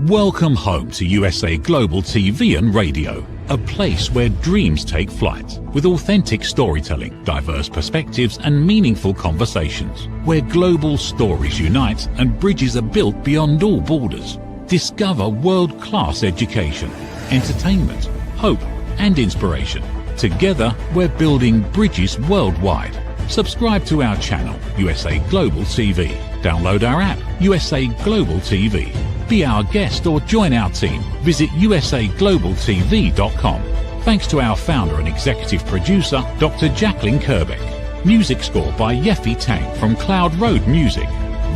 Welcome home to USA Global TV and Radio, a place where dreams take flight, with authentic storytelling, diverse perspectives and meaningful conversations, where global stories unite and bridges are built beyond all borders. Discover world-class education, entertainment, hope and inspiration. Together, we're building bridges worldwide. Subscribe to our channel, USA Global TV. Download our app, USA Global TV. Be our guest or join our team. Visit usaglobaltv.com. Thanks to our founder and executive producer, Dr. Jacqueline Kerbeck. Music score by Yeffy Tang from Cloud Road Music.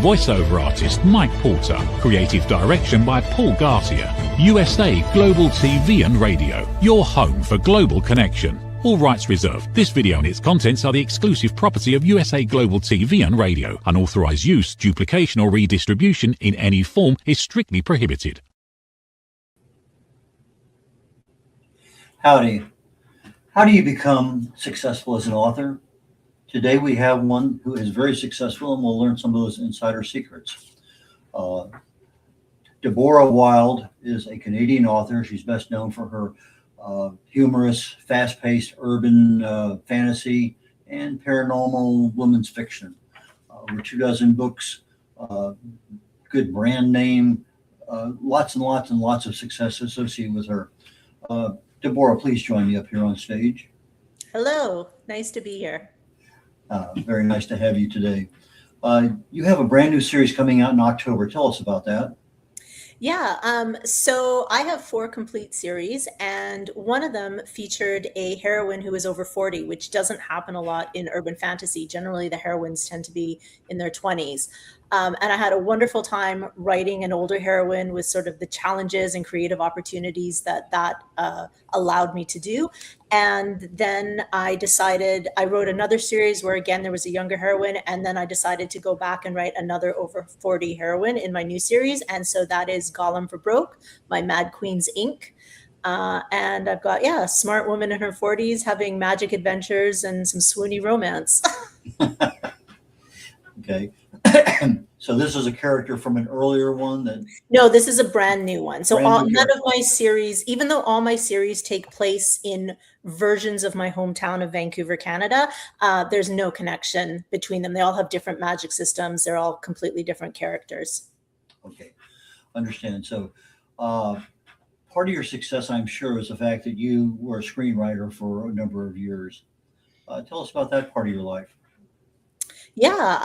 Voiceover artist Mike Porter. Creative direction by Paul Garcia. USA Global TV and Radio. Your home for global connection. All rights reserved. This video and its contents are the exclusive property of USA Global TV and Radio. Unauthorized use, duplication or redistribution in any form is strictly prohibited. Howdy. How do you become successful as an author? Today we have one who is very successful, and we'll learn some of those insider secrets. Deborah Wilde is a Canadian author. She's best known for her humorous, fast-paced urban fantasy and paranormal women's fiction. Over 24 books, good brand name, lots and lots and lots of success associated with her. Deborah, please join me up here on stage. Hello, nice to be here. Very nice to have you today. You have a brand new series coming out in October. Tell us about that. Yeah, so I have 4 complete series, and one of them featured a heroine who was over 40, which doesn't happen a lot in urban fantasy. Generally, the heroines tend to be in their 20s. And I had a wonderful time writing an older heroine with sort of the challenges and creative opportunities that allowed me to do. And then I decided, I wrote another series where, again, there was a younger heroine. And then I decided to go back and write another over 40 heroine in my new series. And so that is Gollum for Broke, my Mad Queens Inc. And I've got, a smart woman in her 40s having magic adventures and some swoony romance. Okay. So this is a character from an earlier one that... No, this is a brand new one. So none of my series, even though all my series take place in versions of my hometown of Vancouver, Canada, there's no connection between them. They all have different magic systems. They're all completely different characters. Okay, understand. So part of your success, I'm sure, is the fact that you were a screenwriter for a number of years. Tell us about that part of your life. Yeah,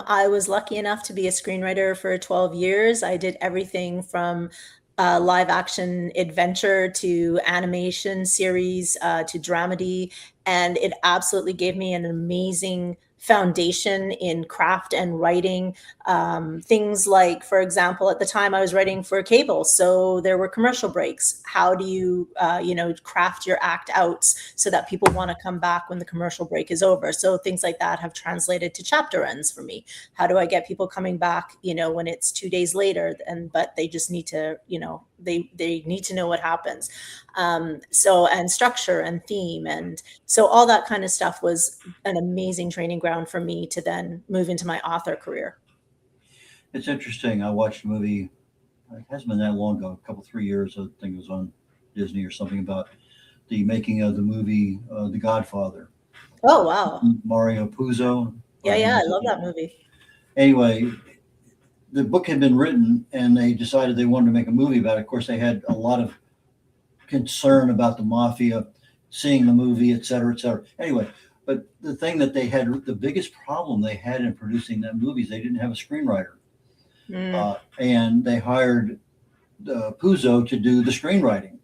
I was lucky enough to be a screenwriter for 12 years. I did everything from live action adventure to animation series to dramedy, and it absolutely gave me an amazing foundation in craft and writing. Things like, for example, at the time I was writing for cable, so there were commercial breaks. How do you, craft your act outs so that people want to come back when the commercial break is over? So things like that have translated to chapter ends for me. How do I get people coming back, when it's 2 days later, but they just need to, they need to know what happens. And structure and theme. And so all that kind of stuff was an amazing training ground for me to then move into my author career. It's interesting. I watched a movie, it hasn't been that long ago, 3 years. I think it was on Disney or something, about the making of the movie, The Godfather. Oh, wow. Mario Puzo. Yeah, I love that movie. Anyway, the book had been written and they decided they wanted to make a movie about it. Of course, they had a lot of concern about the mafia seeing the movie, et cetera, et cetera. Anyway, but the thing that they had, the biggest problem they had in producing that movie is they didn't have a screenwriter. And they hired Puzo to do the screenwriting.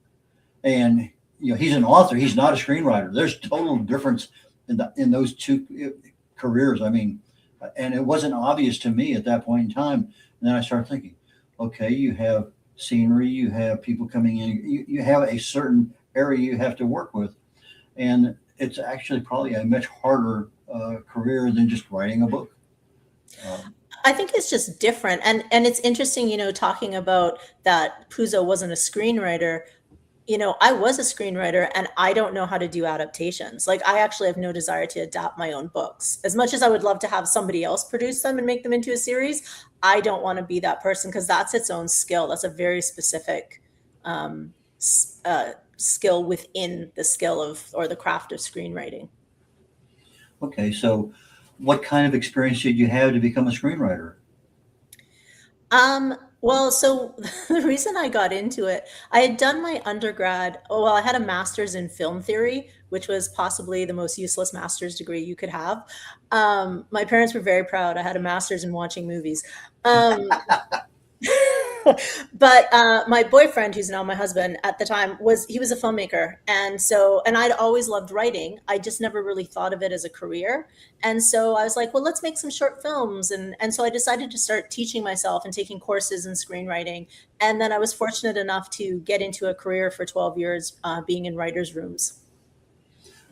And, he's an author. He's not a screenwriter. There's total difference in those two careers. I mean, and it wasn't obvious to me at that point in time. And then I started thinking, okay, you have scenery, you have people coming in, you have a certain area you have to work with. And it's actually probably a much harder career than just writing a book. I think it's just different. And it's interesting, talking about that Puzo wasn't a screenwriter. I was a screenwriter and I don't know how to do adaptations. Like, I actually have no desire to adapt my own books. As much as I would love to have somebody else produce them and make them into a series, I don't want to be that person because that's its own skill. That's a very specific um, skill within the skill of or the craft of screenwriting. Okay, so what kind of experience did you have to become a screenwriter? Well, so the reason I got into it, I had done my undergrad. Oh, well, I had a master's in film theory, which was possibly the most useless master's degree you could have. My parents were very proud. I had a master's in watching movies. Um, but my boyfriend, who's now my husband at the time, he was a filmmaker, and I'd always loved writing. I just never really thought of it as a career, and so I was like, well, let's make some short films, and so I decided to start teaching myself and taking courses in screenwriting, and then I was fortunate enough to get into a career for 12 years, being in writers' rooms.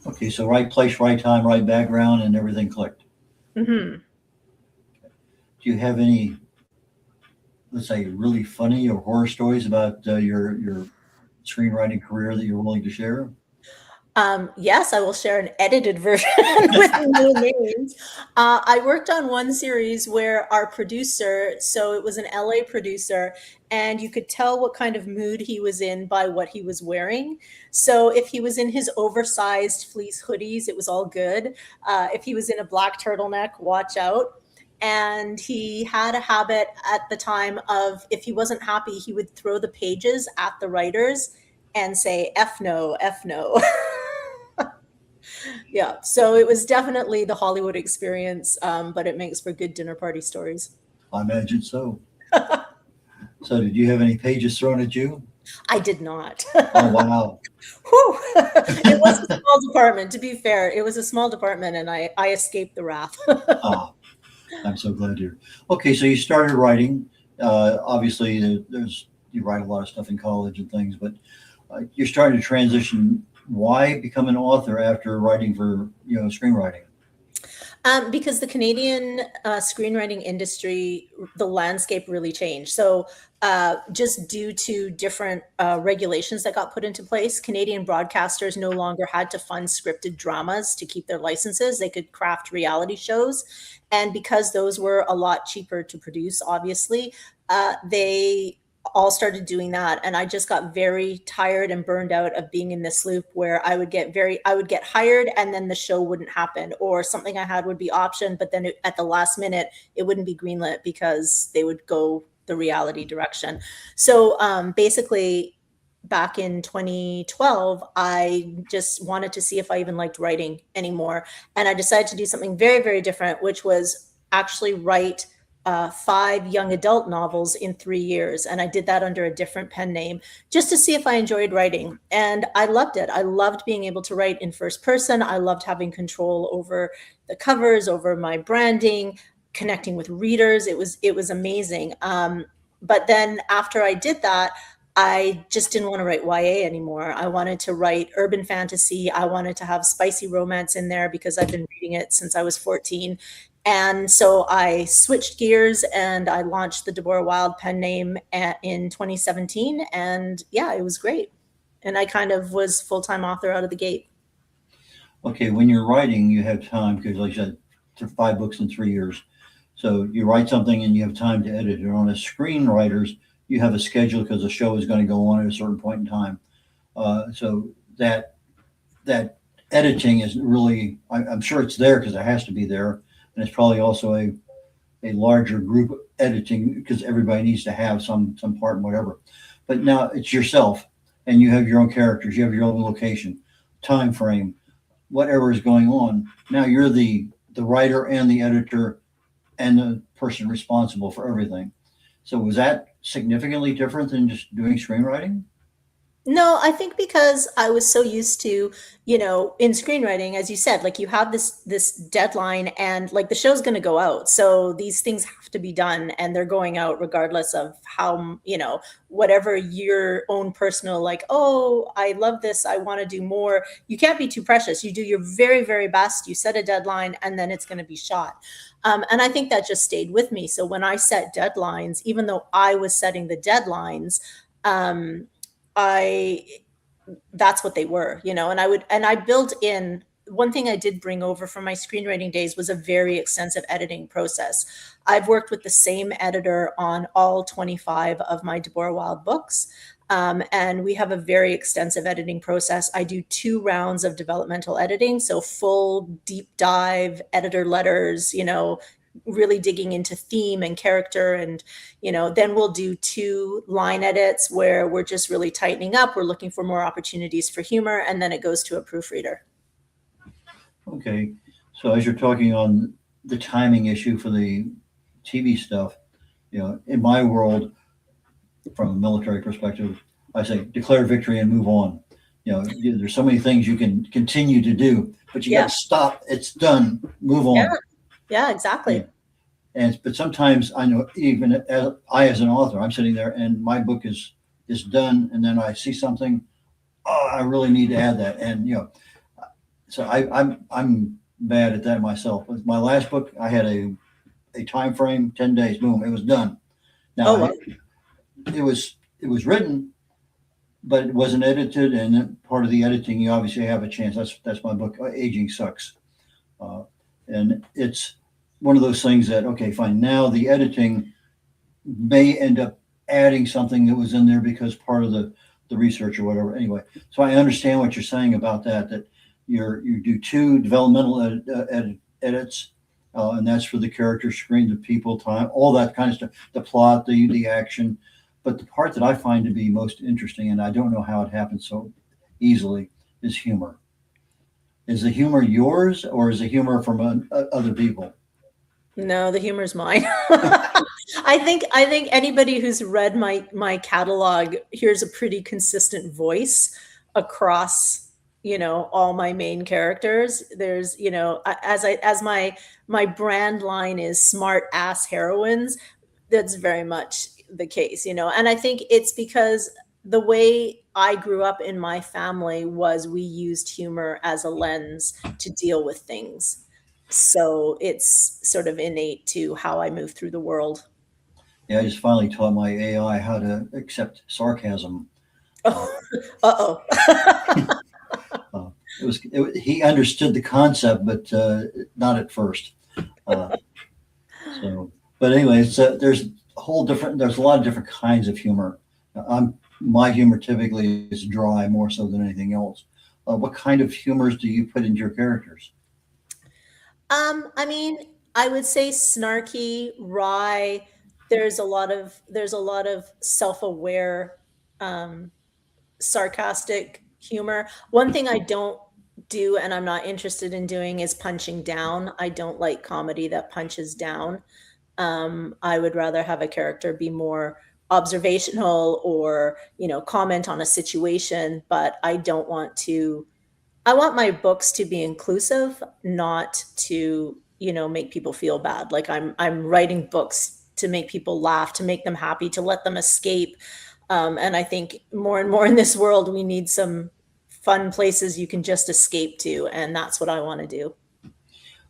Okay, so right place, right time, right background, and everything clicked. Hmm. Do you have any, let's say, really funny or horror stories about your screenwriting career that you're willing to share? Yes, I will share an edited version with no names. I worked on one series where our producer, so it was an LA producer, and you could tell what kind of mood he was in by what he was wearing. So if he was in his oversized fleece hoodies, it was all good. If he was in a black turtleneck, watch out. And he had a habit at the time of, if he wasn't happy, he would throw the pages at the writers and say, F no, F no. Yeah, so it was definitely the Hollywood experience, but it makes for good dinner party stories. I imagine so. So did you have any pages thrown at you? I did not. Oh, wow. Whew. It was a small department, to be fair. It was a small department, and I escaped the wrath. Ah, I'm so glad to hear. Okay, so you started writing. Obviously, you write a lot of stuff in college and things, but you're starting to transition. Why become an author after writing for screenwriting? Because the Canadian screenwriting industry, the landscape really changed. So, just due to different regulations that got put into place, Canadian broadcasters no longer had to fund scripted dramas to keep their licenses. They could craft reality shows. And because those were a lot cheaper to produce, obviously, they all started doing that, and I just got very tired and burned out of being in this loop where I would get hired and then the show wouldn't happen, or something I had would be optioned, but then at the last minute it wouldn't be greenlit because they would go the reality direction. So basically, back in 2012, I just wanted to see if I even liked writing anymore, and I decided to do something very, very different, which was actually write 5 young adult novels in 3 years. And I did that under a different pen name just to see if I enjoyed writing. And I loved it. I loved being able to write in first person. I loved having control over the covers, over my branding, connecting with readers. It was amazing. But then after I did that, I just didn't want to write YA anymore. I wanted to write urban fantasy. I wanted to have spicy romance in there because I've been reading it since I was 14. And so I switched gears and I launched the Deborah Wilde pen name in 2017. And yeah, it was great. And I kind of was full-time author out of the gate. Okay, when you're writing, you have time because, like I said, 5 books in 3 years. So you write something and you have time to edit it. On a screenwriters, you have a schedule because the show is going to go on at a certain point in time. So that editing is really, I'm sure it's there because it has to be there, and it's probably also a larger group editing because everybody needs to have some part in whatever. But now it's yourself, and you have your own characters, you have your own location, time frame, whatever is going on. Now you're the writer and the editor and the person responsible for everything. So was that significantly different than just doing screenwriting? No, I think because I was so used to, in screenwriting, as you said, like you have this deadline and like the show's going to go out. So these things have to be done and they're going out regardless of how, whatever your own personal, like, oh, I love this, I want to do more. You can't be too precious. You do your very, very best. You set a deadline and then it's going to be shot. And I think that just stayed with me. So when I set deadlines, even though I was setting the deadlines, I that's what they were, and I built in one thing I did bring over from my screenwriting days was a very extensive editing process. I've worked with the same editor on all 25 of my Deborah Wilde books. And we have a very extensive editing process. I do 2 rounds of developmental editing, so full deep dive editor letters, really digging into theme and character. And, then we'll do 2 line edits where we're just really tightening up. We're looking for more opportunities for humor. And then it goes to a proofreader. Okay. So as you're talking on the timing issue for the TV stuff, in my world, from a military perspective, I say declare victory and move on. There's so many things you can continue to do, but you got to stop. It's done. Move on. Yeah, exactly. But sometimes I know, even as an author, I'm sitting there and my book is done, and then I see something. Oh, I really need to add that, and so I'm bad at that myself. With my last book, I had a time frame, 10 days. Boom, it was done. Now it was written, but it wasn't edited, and part of the editing, you obviously have a chance. That's my book, Aging Sucks, and it's one of those things that, okay, fine. Now the editing may end up adding something that was in there because part of the research or whatever. Anyway, so I understand what you're saying about that you do 2 developmental edits, and that's for the character, screen, the people, time, all that kind of stuff, the plot, the action. But the part that I find to be most interesting, and I don't know how it happens so easily, is humor. Is the humor yours, or is the humor from other people? No, the humor's mine. I think anybody who's read my catalog hears a pretty consistent voice across, all my main characters. There's, as my brand line is smart ass heroines, that's very much the case, and I think it's because the way I grew up in my family was we used humor as a lens to deal with things. So it's sort of innate to how I move through the world. Yeah, I just finally taught my AI how to accept sarcasm. Uh-oh. He understood the concept, but not at first. But anyway, there's a lot of different kinds of humor. My humor typically is dry more so than anything else. What kind of humors do you put into your characters? I mean, I would say snarky, wry. There's a lot of self-aware, sarcastic humor. One thing I don't do and I'm not interested in doing is punching down. I don't like comedy that punches down. I would rather have a character be more observational or, comment on a situation, but I want my books to be inclusive, not to, make people feel bad. Like I'm writing books to make people laugh, to make them happy, to let them escape. And I think more and more in this world, we need some fun places you can just escape to. And that's what I want to do.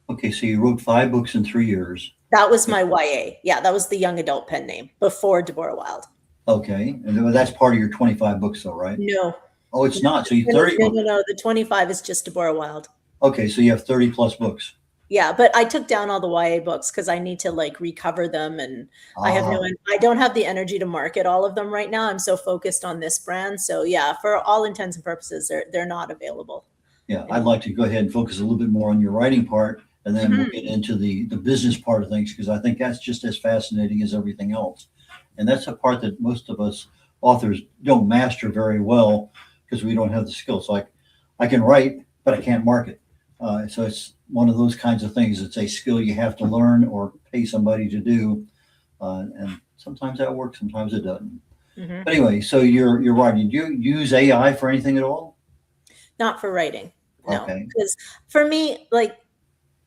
Okay, so you wrote 5 books in 3 years. That was my YA. Yeah, that was the young adult pen name before Deborah Wilde. Okay, and that's part of your 25 books though, right? No. Oh, it's not. So you 30. No. The 25 is just Deborah Wilde. Okay, so you have 30 plus books. Yeah, but I took down all the YA books because I need to recover them, and I don't have the energy to market all of them right now. I'm so focused on this brand. So yeah, for all intents and purposes, they're not available. Yeah, I'd like to go ahead and focus a little bit more on your writing part, and then we'll get into the business part of things, because I think that's just as fascinating as everything else. And that's a part that most of us authors don't master very well, because we don't have the skills. Like, I can write, but I can't market. So it's one of those kinds of things. It's a skill you have to learn or pay somebody to do. And sometimes that works, sometimes it doesn't. But anyway, so you're writing. Do you use AI for anything at all? Not for writing. No. Okay. Because for me,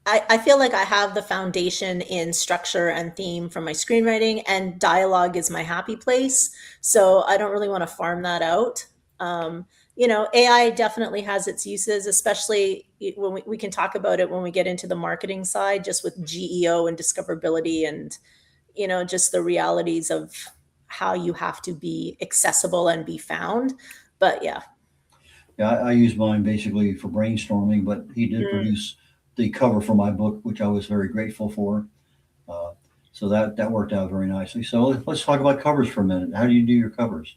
I feel like I have the foundation in structure and theme from my screenwriting, and dialogue is my happy place. So I don't really want to farm that out. AI definitely has its uses, especially when we can talk about it when we get into the marketing side, just with GEO and discoverability and, just the realities of how you have to be accessible and be found. But yeah. Yeah, I use mine basically for brainstorming, but he did Mm. produce the cover for my book, which I was very grateful for. Uh, so that worked out very nicely. So let's talk about covers for a minute. How do you do your covers?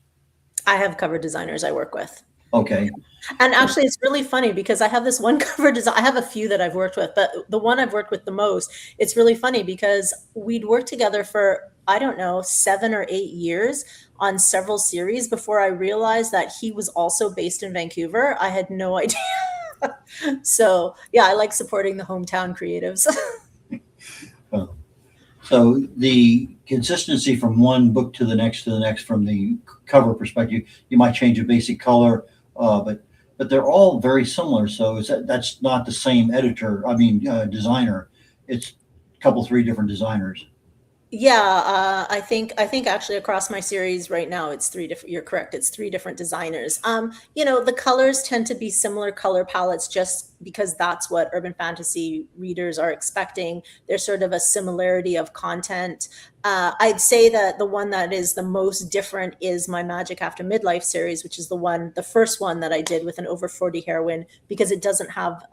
I have cover designers I work with. Okay. And So, actually, it's really funny because I have this one cover design. I have a few that I've worked with, but the one I've worked with the most, it's really funny because we'd worked together for, I don't know, 7 or 8 years on several series before I realized that he was also based in Vancouver. I had no idea. So, yeah, I like supporting the hometown creatives. uh, so the consistency from one book to the next from the cover perspective, you might change a basic color, but they're all very similar. So that's not the same editor. I mean, designer. It's a couple, three different designers. Yeah, I think actually across my series right now it's three different. You're correct. It's three different designers. The colors tend to be similar color palettes just because that's what urban fantasy readers are expecting. There's sort of a similarity of content. I'd say that the one that is the most different is my Magic After Midlife series, which is the first one that I did with an over 40 heroine, because it doesn't have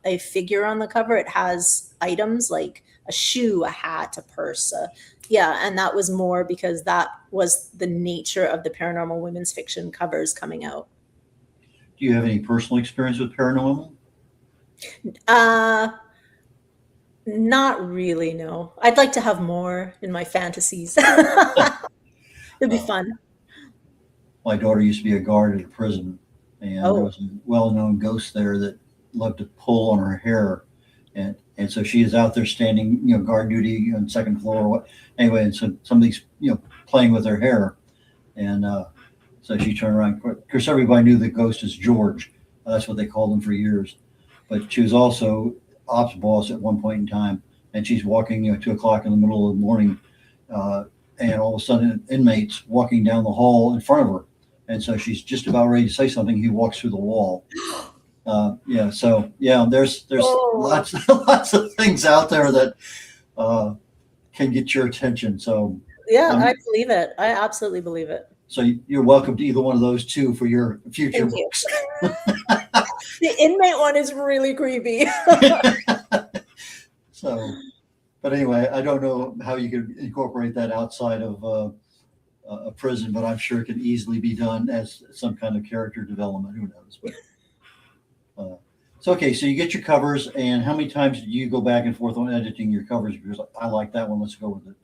a figure on the cover. It has items like a shoe, a hat, a purse. Yeah, and that was more because that was the nature of the paranormal women's fiction covers coming out. Do you have any personal experience with paranormal? Uh, Not really, no. I'd like to have more in my fantasies. It'd be Uh, fun. my daughter used to be a guard at a prison, and there Oh, was a well-known ghost there that loved to pull on her hair, and so she is out there standing, guard duty on second floor. Or what? Anyway, and so somebody's playing with her hair, and so she turned around. Of course, everybody knew the ghost is George. That's what they called him for years. But she was also ops boss at one point in time, and she's walking, 2 o'clock in the middle of the morning, uh, and all of a sudden, an inmate's walking down the hall in front of her, and so she's just about ready to say something. He walks through the wall. Yeah, so yeah, there's oh, lots lots of things out there that uh, can get your attention. So yeah, I um, believe it. I absolutely believe it. so you're welcome to either one of those two for your future Thank you. books. The inmate one is really creepy. So, but anyway, I don't know how you could incorporate that outside of a prison, but I'm sure it can easily be done as some kind of character development. Who knows? But so okay, so you get your covers, and how many times do you go back and forth on editing your covers? Because I like that one. Let's go with it.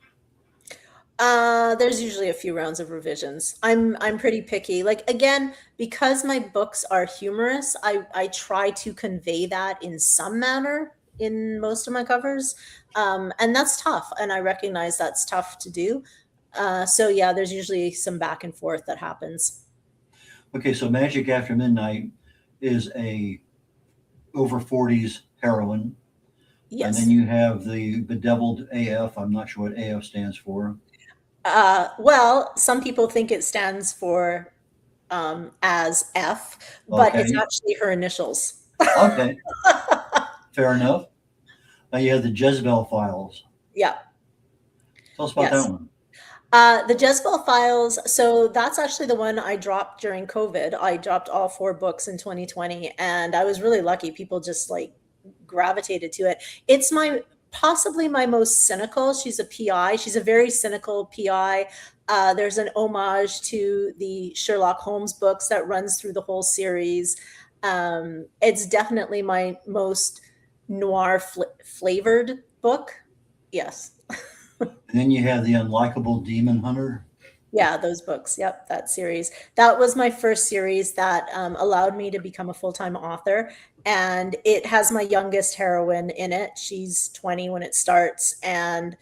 There's usually a few rounds of revisions. I'm pretty picky. Like again, because my books are humorous, I try to convey that in some manner in most of my covers. And that's tough, and I recognize that's tough to do. So yeah, there's usually some back and forth that happens. Okay, so Magic After Midnight is a over 40s heroine, and then Yes. you have the bedeviled AF. I'm not sure what AF stands for. Well, some people think it stands for as F, but it's Okay, actually her initials. okay, fair enough. Now you have the Jezebel Files. Yeah. Tell us about that Yes. one. The Jezebel Files. So that's actually the one I dropped during COVID. I dropped all four books in 2020, and I was really lucky. People just like gravitated to it. It's possibly my most cynical. She's a PI. She's a very cynical PI. There's an homage to the Sherlock Holmes books that runs through the whole series. It's definitely my most noir flavored book. Yes. And then you have the Unlikable Demon Hunter. Yeah, those books. Yep, that series. That was my first series that allowed me to become a full-time author. And it has my youngest heroine in it. She's 20 when it starts. And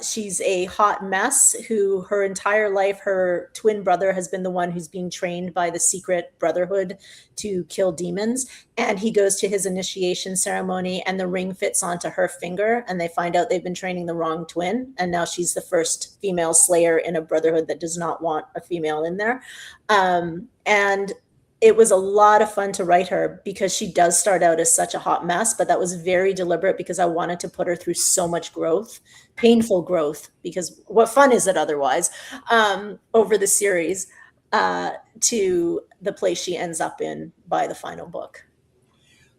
she's a hot mess who her entire life, her twin brother has been the one who's being trained by the secret brotherhood to kill demons. And he goes to his initiation ceremony and the ring fits onto her finger. And they find out they've been training the wrong twin. And now she's the first female slayer in a brotherhood that does not want a female in there. And it was a lot of fun to write her because she does start out as such a hot mess, but that was very deliberate because I wanted to put her through so much growth, painful growth, because what fun is it otherwise, over the series. to the place she ends up in by the final book.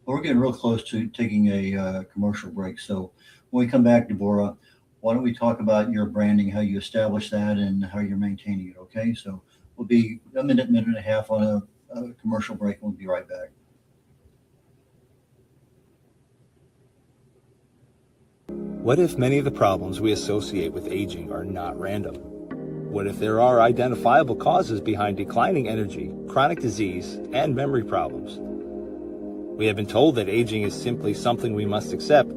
Well, we're getting real close to taking a commercial break. So when we come back, Deborah, why don't we talk about your branding, how you establish that, and how you're maintaining it? Okay. So we'll be a minute and a half on a commercial break, and we'll be right back. What if many of the problems we associate with aging are not random? What if there are identifiable causes behind declining energy, chronic disease, and memory problems? We have been told that aging is simply something we must accept,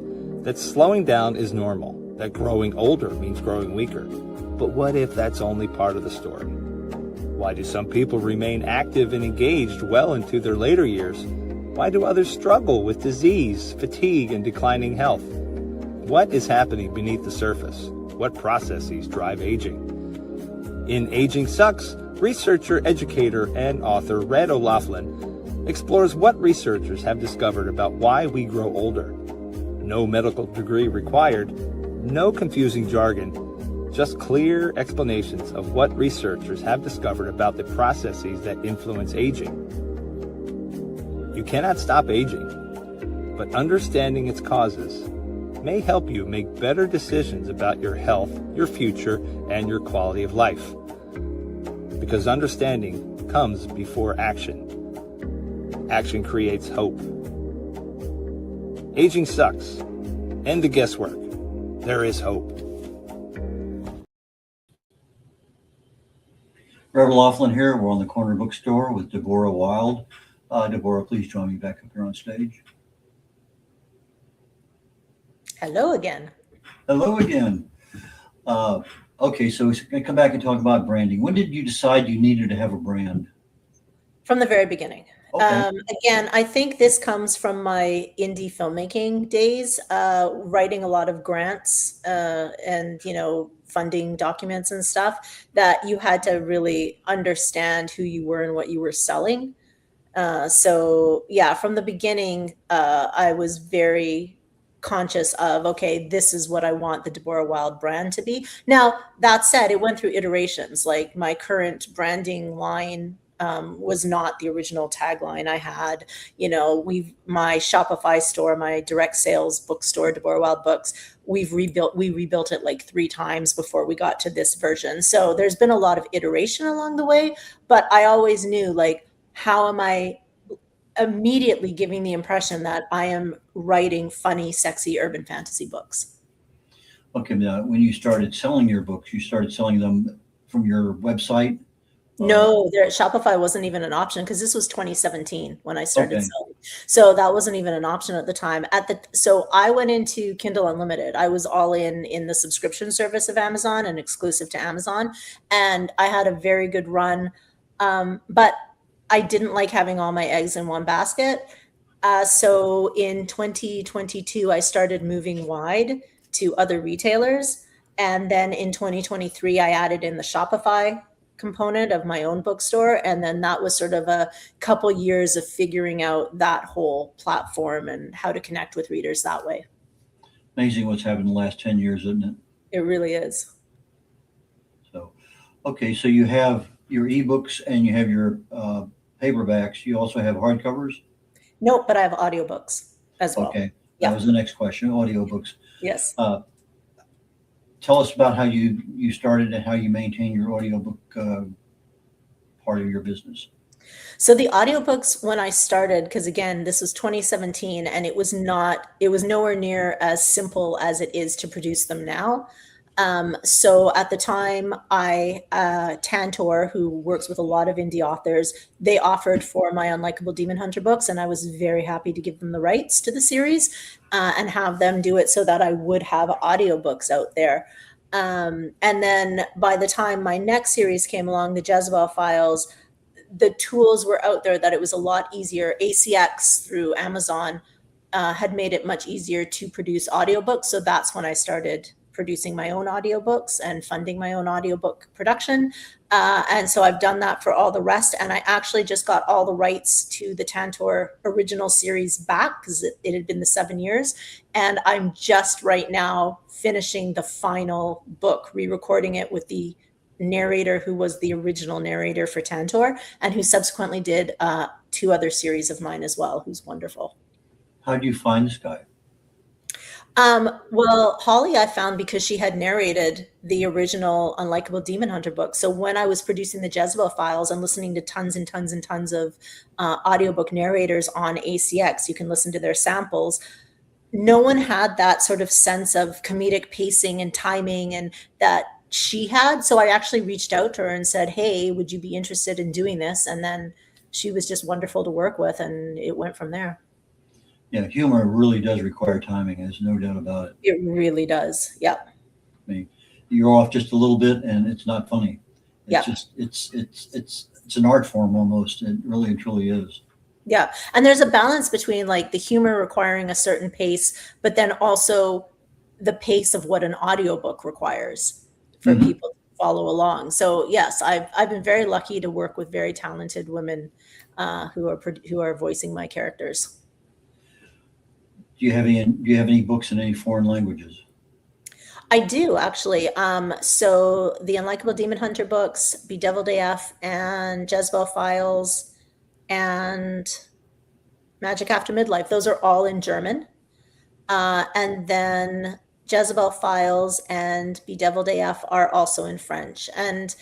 that slowing down is normal, that growing older means growing weaker. But what if that's only part of the story? Why do some people remain active and engaged well into their later years? Why do others struggle with disease, fatigue, and declining health? What is happening beneath the surface? What processes drive aging? In Aging Sucks, researcher, educator, and author Red O'Loughlin explores what researchers have discovered about why we grow older. No medical degree required, no confusing jargon, just clear explanations of what researchers have discovered about the processes that influence aging. You cannot stop aging, but understanding its causes may help you make better decisions about your health, your future, and your quality of life. Because understanding comes before action. Action creates hope. Aging sucks. End the guesswork. There is hope. Reverend Laughlin here. We're on the corner bookstore with Deborah Wilde. Deborah, please join me back up here on stage. Hello again. Hello again. Okay, so we're going to come back and talk about branding. When did you decide you needed to have a brand? From the very beginning. Okay. Again, I think this comes from my indie filmmaking days, writing a lot of grants and, funding documents and stuff, that you had to really understand who you were and what you were selling. So yeah, from the beginning, I was very conscious of, okay, this is what I want the Deborah Wilde brand to be. Now, that said, it went through iterations. Like my current branding line was not the original tagline I had. My Shopify store, my direct sales bookstore, Deborah Wilde Books, we rebuilt it like 3 times before we got to this version. So there's been a lot of iteration along the way, but I always knew, like, how am I immediately giving the impression that I am writing funny, sexy urban fantasy books. Okay, now when you started selling your books, you started selling them from your website? No, Shopify wasn't even an option because this was 2017 when I started Okay. selling. So that wasn't even an option at the time. So I went into Kindle Unlimited. I was all in the subscription service of Amazon and exclusive to Amazon. And I had a very good run. But I didn't like having all my eggs in one basket. So in 2022, I started moving wide to other retailers. And then in 2023, I added in the Shopify component of my own bookstore. And then that was sort of a couple years of figuring out that whole platform and how to connect with readers that way. Amazing what's happened in the last 10 years, isn't it? It really is. So, okay, so you have your ebooks and you have your paperbacks. You also have hardcovers? Nope, but I have audiobooks as well. Okay, Yeah. that was the next question, audiobooks. Yes. Tell us about how you started and how you maintain your audiobook part of your business. So the audiobooks, when I started, because again, this was 2017, and it was nowhere near as simple as it is to produce them now. So at the time, Tantor, who works with a lot of indie authors, they offered for my Unlikable Demon Hunter books, and I was very happy to give them the rights to the series and have them do it so that I would have audiobooks out there. And then by the time my next series came along, the Jezebel Files, the tools were out there that it was a lot easier. ACX through Amazon had made it much easier to produce audiobooks. So that's when I started producing my own audiobooks and funding my own audiobook production. And so I've done that for all the rest. And I actually just got all the rights to the Tantor original series back because it had been the 7 years. And I'm just right now finishing the final book, re-recording it with the narrator who was the original narrator for Tantor, and who subsequently did 2 other series of mine as well, who's wonderful. How do you find this guy? Well, Holly I found because she had narrated the original Unlikable Demon Hunter book. So when I was producing the Jezebel Files and listening to tons and tons and tons of audiobook narrators on ACX, you can listen to their samples. No one had that sort of sense of comedic pacing and timing and that she had. So I actually reached out to her and said, hey, would you be interested in doing this? And then she was just wonderful to work with, and it went from there. Yeah, humor really does require timing. There's no doubt about it. It really does. Yep. I mean, you're off just a little bit, and it's not funny. It's Yeah. just it's an art form almost. It really and truly is. Yeah. And there's a balance between like the humor requiring a certain pace, but then also the pace of what an audiobook requires for Mhm. people to follow along. So yes, I've been very lucky to work with very talented women who are voicing my characters. Do you have any books in any foreign languages? I do actually. So the Unlikable Demon Hunter books, Bedeviled AF, and Jezebel Files, and Magic After Midlife. Those are all in German. And then Jezebel Files and Bedeviled AF are also in French. And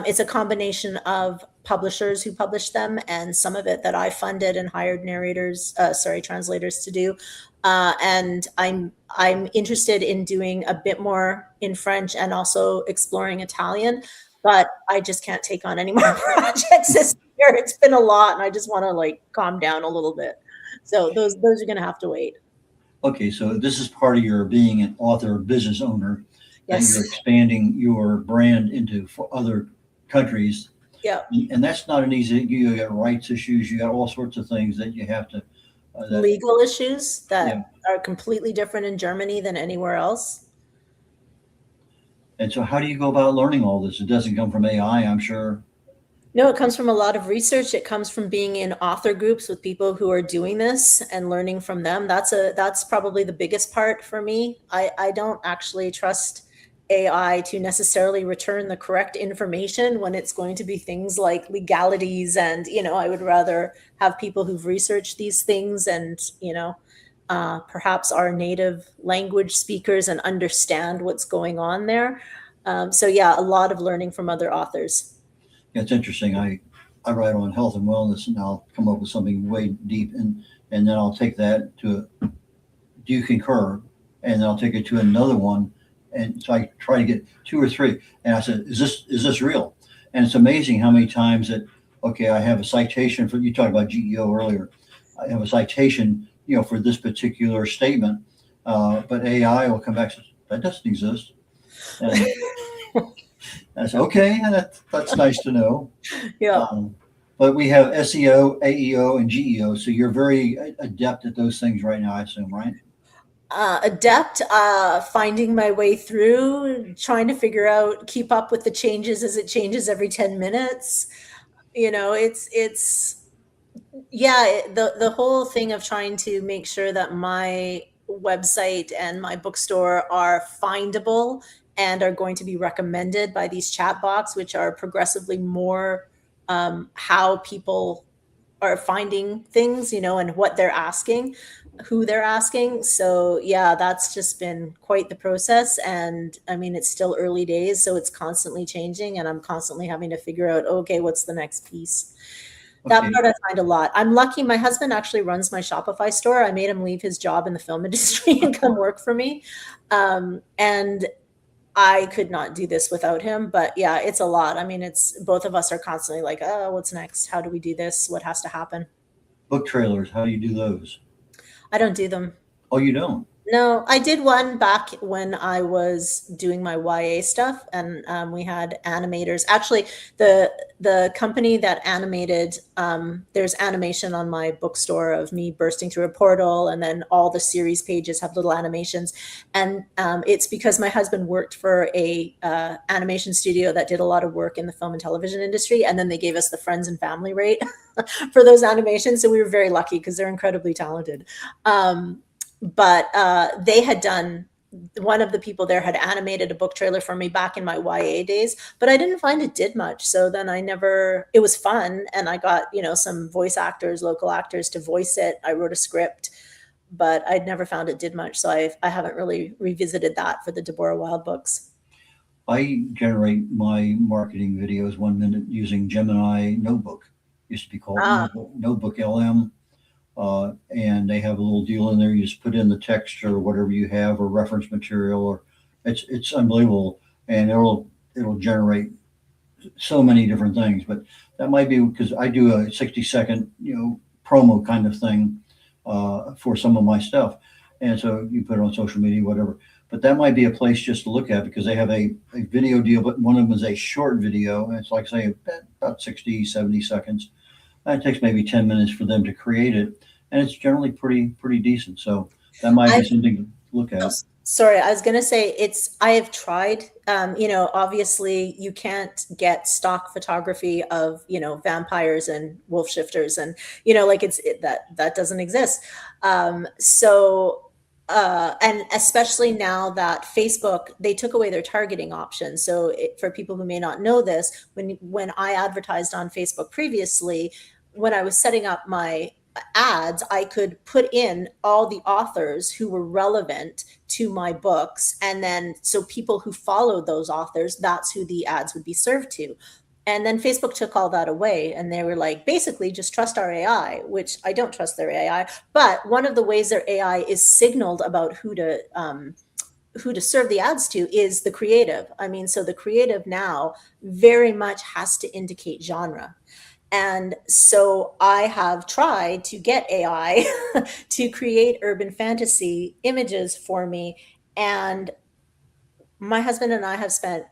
it's a combination of publishers who publish them, and some of it that I funded and hired translators to do. And I'm interested in doing a bit more in French and also exploring Italian, but I just can't take on any more projects this year. It's been a lot, and I just want to like calm down a little bit. So those are going to have to wait. Okay, so this is part of your being an author, business owner, and Yes. you're expanding your brand into other countries. Yeah. And that's not an easy. You got rights issues. You got all sorts of things that you have to. Legal issues that Yeah. are completely different in Germany than anywhere else. And so, how do you go about learning all this? It doesn't come from AI, I'm sure. No, it comes from a lot of research. It comes from being in author groups with people who are doing this and learning from them. That's probably the biggest part for me. I don't actually trust AI to necessarily return the correct information when it's going to be things like legalities. And, I would rather have people who've researched these things and, perhaps are native language speakers and understand what's going on there. So yeah, a lot of learning from other authors. Yeah, it's interesting. I write on health and wellness, and I'll come up with something way deep, and then I'll take that to do you concur, and then I'll take it to another one, and so I try to get 2 or 3, and I said, is this real? And it's amazing how many times that I have a citation for, you talked about GEO earlier, I have a citation for this particular statement, but AI will come back and say that doesn't exist. And I said, okay, that's nice to know. Yeah. But we have SEO, AEO, and GEO. So you're very adept at those things right now, I assume, right? Adept, finding my way through, trying to figure out, keep up with the changes as it changes every 10 minutes. It's the whole thing of trying to make sure that my website and my bookstore are findable and are going to be recommended by these chat bots, which are progressively more how people are finding things, and what they're asking, who they're asking. So yeah, that's just been quite the process. And I mean, it's still early days, so it's constantly changing, and I'm constantly having to figure out, okay, what's the next piece? That Okay. part I find a lot. I'm lucky. My husband actually runs my Shopify store. I made him leave his job in the film industry and come work for me. And I could not do this without him, but yeah, it's a lot. I mean, it's both of us are constantly like, oh, what's next? How do we do this? What has to happen? Book trailers, how do you do those? I don't do them. Oh, you don't? No, I did one back when I was doing my YA stuff, and we had animators. Actually, the company that animated, there's animation on my bookstore of me bursting through a portal, and then all the series pages have little animations. And it's because my husband worked for a animation studio that did a lot of work in the film and television industry, and then they gave us the friends and family rate for those animations. So we were very lucky because they're incredibly talented. But they had done one of the people there had animated a book trailer for me back in my YA days, but I didn't find it did much. So then it was fun. And I got, some voice actors, local actors to voice it. I wrote a script, but I'd never found it did much. So I haven't really revisited that for the Deborah Wilde books. I generate my marketing videos 1 minute using Gemini Notebook. Used to be called Notebook LM. And they have a little deal in there. You just put in the text or whatever you have or reference material, or it's unbelievable. And it'll generate so many different things. But that might be because I do a 60-second, promo kind of thing for some of my stuff. And so you put it on social media, whatever. But that might be a place just to look at, because they have a video deal, but one of them is a short video. And it's like, say, about 60, 70 seconds. And it takes maybe 10 minutes for them to create it. And it's generally pretty decent. So that might be something to look at. Sorry, I was going to say I have tried, obviously you can't get stock photography of, vampires and wolf shifters and, that doesn't exist. And especially now that Facebook, they took away their targeting option. So for people who may not know this, when I advertised on Facebook previously, when I was setting up my ads, I could put in all the authors who were relevant to my books. And then, so people who followed those authors, that's who the ads would be served to. And then Facebook took all that away, and they were like, basically just trust our AI, which I don't trust their AI. But one of the ways their AI is signaled about who to serve the ads to is the creative. I mean, so the creative now very much has to indicate genre. And so I have tried to get AI to create urban fantasy images for me. And my husband and I have spent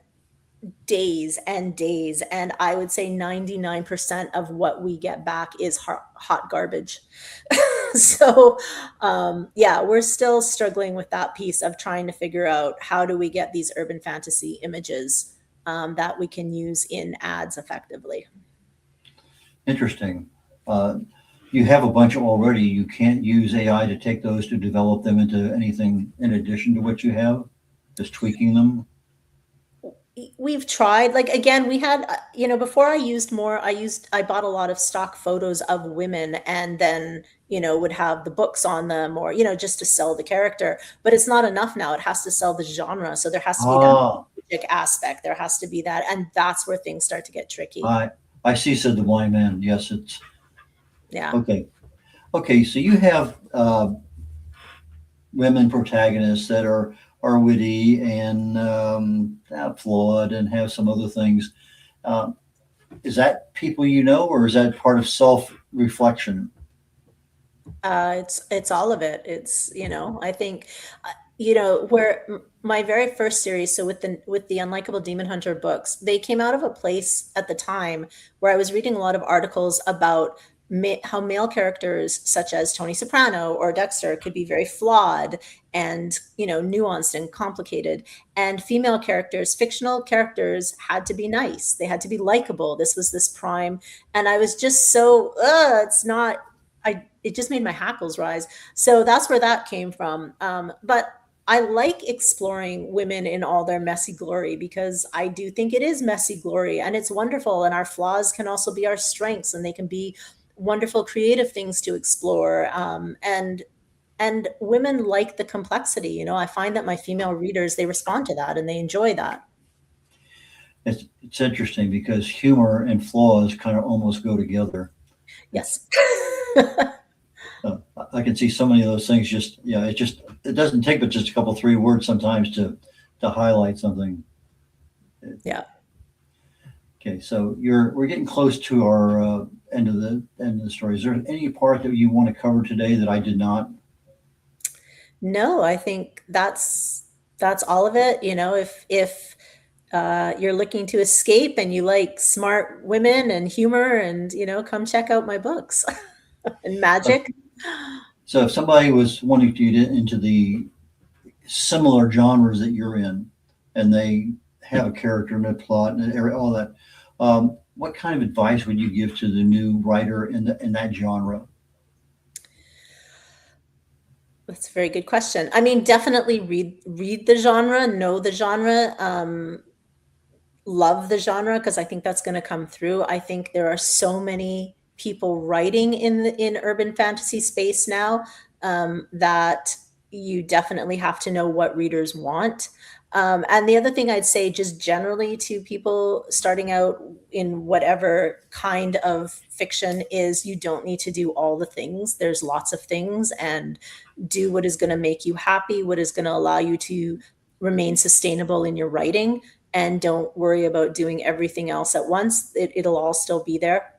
days and days, and I would say 99% of what we get back is hot garbage. So we're still struggling with that piece of trying to figure out how do we get these urban fantasy images that we can use in ads effectively. Interesting. You have a bunch already. You can't use AI to take those to develop them into anything in addition to what you have, just tweaking them. We've tried, like, again, we had, before I bought a lot of stock photos of women and then, would have the books on them or, just to sell the character, but it's not enough now. It has to sell the genre. So there has to be that magic aspect. There has to be that. And that's where things start to get tricky. I see, said the blind man. Yes, it's. Yeah. Okay. So you have women protagonists that are witty and flawed and have some other things. Is that people or is that part of self-reflection? It's all of it. It's, I think, where my very first series, so with the Unlikable Demon Hunter books, they came out of a place at the time where I was reading a lot of articles about how male characters such as Tony Soprano or Dexter could be very flawed and, nuanced and complicated. And female characters, fictional characters, had to be nice. They had to be likable. This was this prime. And I was just so, it just made my hackles rise. So that's where that came from. But I like exploring women in all their messy glory, because I do think it is messy glory and it's wonderful. And our flaws can also be our strengths, and they can be wonderful creative things to explore. And women like the complexity. I find that my female readers, they respond to that and they enjoy that. It's interesting because humor and flaws kind of almost go together. Yes. I can see so many of those things. It doesn't take but just a couple, 3 words sometimes to highlight something. Yeah. Okay, so we're getting close to our end of the story. Is there any part that you want to cover today that I did not? No, I think that's all of it. If you're looking to escape and you like smart women and humor, and come check out my books and magic. So if somebody was wanting to get into the similar genres that you're in, and they have a character and a plot and all that, what kind of advice would you give to the new writer in that genre? That's a very good question. I mean, definitely read the genre, know the genre, love the genre, because I think that's going to come through. I think there are so many people writing in urban fantasy space now, that you definitely have to know what readers want. And the other thing I'd say, just generally to people starting out in whatever kind of fiction, is you don't need to do all the things. There's lots of things, and do what is going to make you happy, what is going to allow you to remain sustainable in your writing, and don't worry about doing everything else at once. It'll all still be there.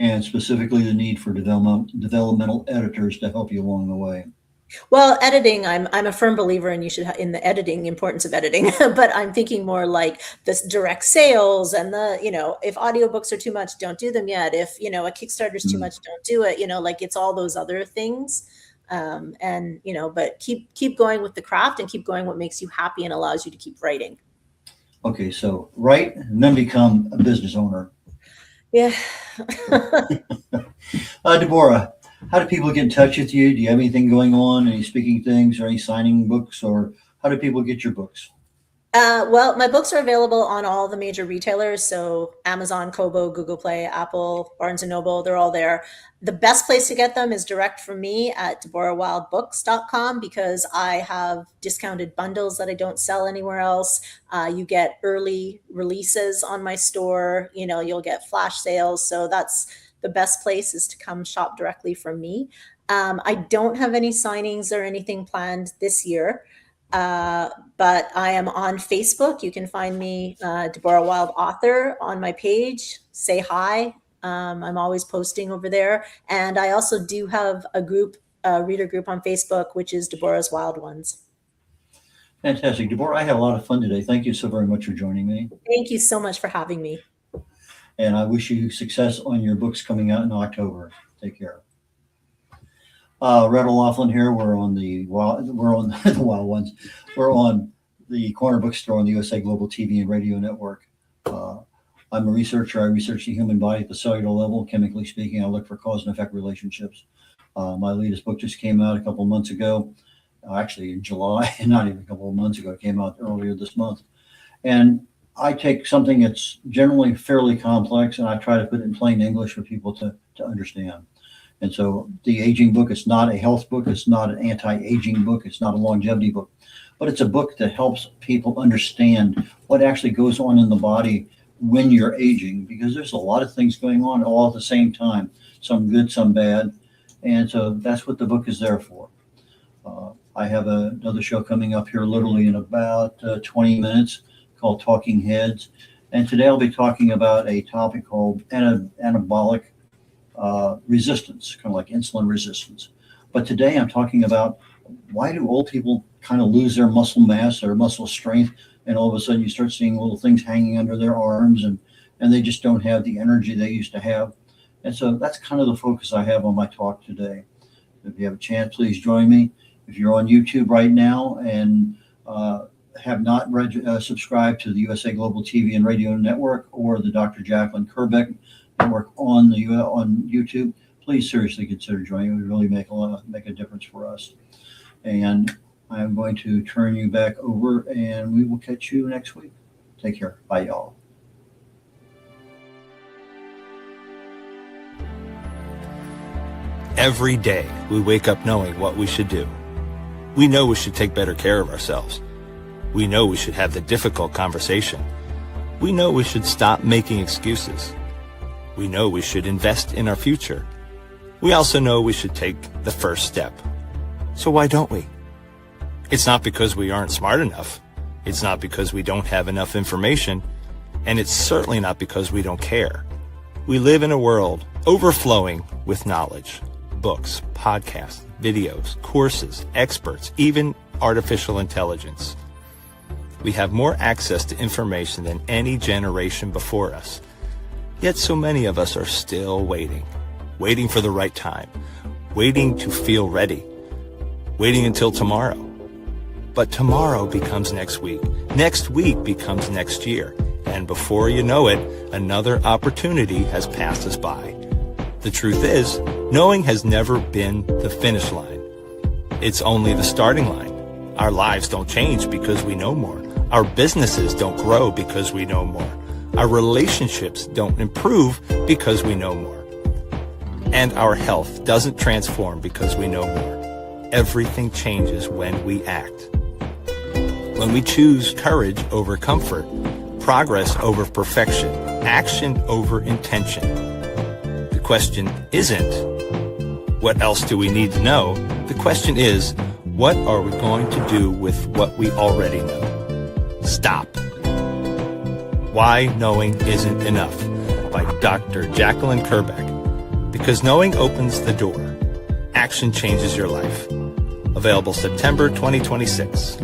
And specifically the need for developmental editors to help you along the way. Well, editing, I'm a firm believer in in the editing, importance of editing, but I'm thinking more like this direct sales and if audiobooks are too much, don't do them yet. If, a Kickstarter is too much, don't do it. Like it's all those other things. But keep going with the craft, and keep going what makes you happy and allows you to keep writing. Okay, so write and then become a business owner. Yeah. Deborah, how do people get in touch with you? Do you have anything going on? Any speaking things or any signing books? Or how do people get your books? Well, my books are available on all the major retailers. So Amazon, Kobo, Google Play, Apple, Barnes & Noble, they're all there. The best place to get them is direct from me at DeborahWildeBooks.com, because I have discounted bundles that I don't sell anywhere else. You get early releases on my store. You'll get flash sales. So that's the best place, is to come shop directly from me. I don't have any signings or anything planned this year. But I am on Facebook. You can find me, Deborah Wilde author, on my page. Say hi. I'm always posting over there. And I also do have a reader group on Facebook, which is Deborah's Wild Ones. Fantastic. Deborah, I had a lot of fun today. Thank you so very much for joining me. Thank you so much for having me. And I wish you success on your books coming out in October. Take care. Red O'Laughlin here. We're on the Wild Ones. We're on the Corner Bookstore on the USA Global TV and Radio Network. I'm a researcher. I research the human body at the cellular level. Chemically speaking, I look for cause and effect relationships. My latest book just came out a couple of months ago. Actually, in July, not even a couple of months ago. It came out earlier this month. And I take something that's generally fairly complex, and I try to put it in plain English for people to understand. And so the aging book, it's not a health book. It's not an anti-aging book. It's not a longevity book, but it's a book that helps people understand what actually goes on in the body when you're aging, because there's a lot of things going on all at the same time, some good, some bad. And so that's what the book is there for. I have another show coming up here literally in about 20 minutes called Talking Heads. And today I'll be talking about a topic called anabolic resistance, kind of like insulin resistance. But today I'm talking about, why do old people kind of lose their muscle mass, their muscle strength, and all of a sudden you start seeing little things hanging under their arms, and they just don't have the energy they used to have. And so that's kind of the focus I have on my talk today. If you have a chance, please join me. If you're on YouTube right now and have not subscribed to the USA Global TV and Radio Network or the Dr. Jacqueline Kerbeck Network on YouTube, please seriously consider joining. It would really make a difference for us. And I'm going to turn you back over, and we will catch you next week. Take care. Bye, y'all. Every day, we wake up knowing what we should do. We know we should take better care of ourselves. We know we should have the difficult conversation. We know we should stop making excuses. We know we should invest in our future. We also know we should take the first step. So why don't we? It's not because we aren't smart enough. It's not because we don't have enough information. And it's certainly not because we don't care. We live in a world overflowing with knowledge. Books, podcasts, videos, courses, experts, even artificial intelligence. We have more access to information than any generation before us. Yet so many of us are still waiting for the right time, waiting to feel ready, waiting until tomorrow. But tomorrow becomes next week becomes next year, and before you know it, another opportunity has passed us by. The truth is, knowing has never been the finish line. it's only the starting line. Our lives don't change because we know more. Our businesses don't grow because we know more. Our relationships don't improve because we know more. And our health doesn't transform because we know more. Everything changes when we act. When we choose courage over comfort, progress over perfection, action over intention. The question isn't, what else do we need to know? The question is, what are we going to do with what we already know? Stop. Why Knowing Isn't Enough by Dr. Jacqueline Kerbeck. Because knowing opens the door. Action changes your life. Available September 2026.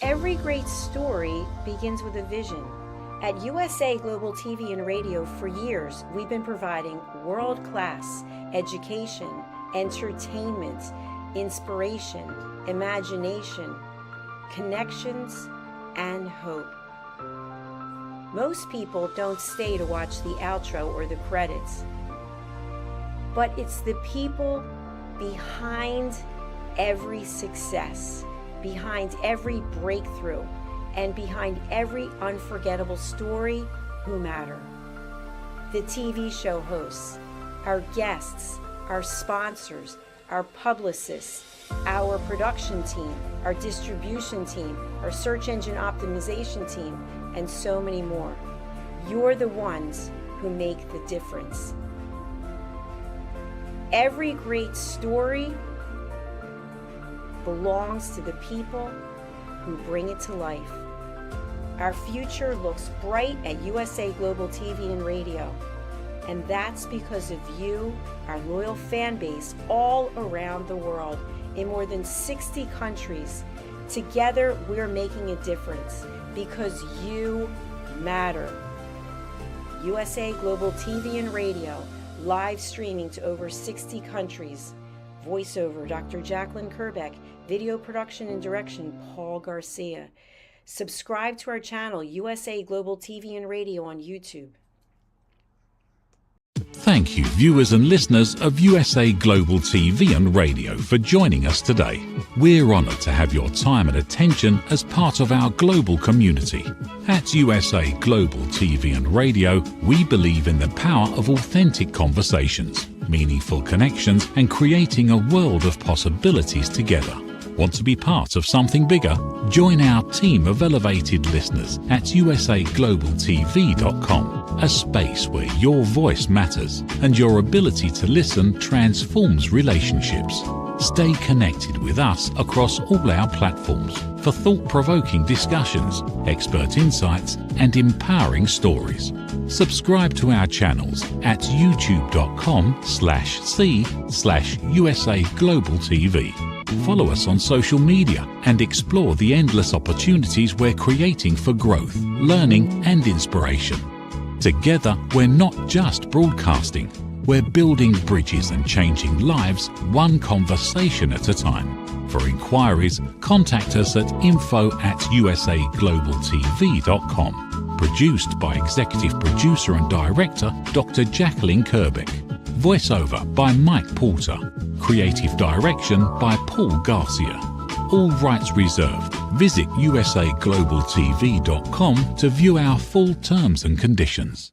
Every great story begins with a vision. At USA Global TV and Radio for years, we've been providing world-class education, entertainment, inspiration, imagination, connections, and hope. Most people don't stay to watch the outro or the credits, but it's the people behind every success, behind every breakthrough, and behind every unforgettable story who matter. The TV show hosts, our guests, our sponsors, our publicists, our production team, our distribution team, our search engine optimization team, and so many more. You're the ones who make the difference. Every great story belongs to the people who bring it to life. Our future looks bright at USA Global TV and Radio, and that's because of you, our loyal fan base all around the world in more than 60 countries. Together, we're making a difference because you matter. USA Global TV and Radio, live streaming to over 60 countries. Voiceover, Dr. Jacqueline Kerbeck. Video production and direction, Paul Garcia. Subscribe to our channel, USA Global TV and Radio on YouTube. Thank you, viewers and listeners of USA Global TV and Radio, for joining us today. We're honoured to have your time and attention as part of our global community. At USA Global TV and Radio, we believe in the power of authentic conversations, meaningful connections, and creating a world of possibilities together. Want to be part of something bigger? Join our team of elevated listeners at usaglobaltv.com, a space where your voice matters and your ability to listen transforms relationships. Stay connected with us across all our platforms for thought-provoking discussions, expert insights, and empowering stories. Subscribe to our channels at youtube.com/c/USA-Global-TV. Follow us on social media and explore the endless opportunities we're creating for growth, learning, and inspiration. Together, we're not just broadcasting, we're building bridges and changing lives one conversation at a time. For inquiries, contact us at info@usaglobaltv.com. Produced by Executive Producer and Director Dr. Jacqueline Kerbeck. Voiceover by Mike Porter. Creative direction by Paul Garcia. All rights reserved. Visit usaglobaltv.com to view our full terms and conditions.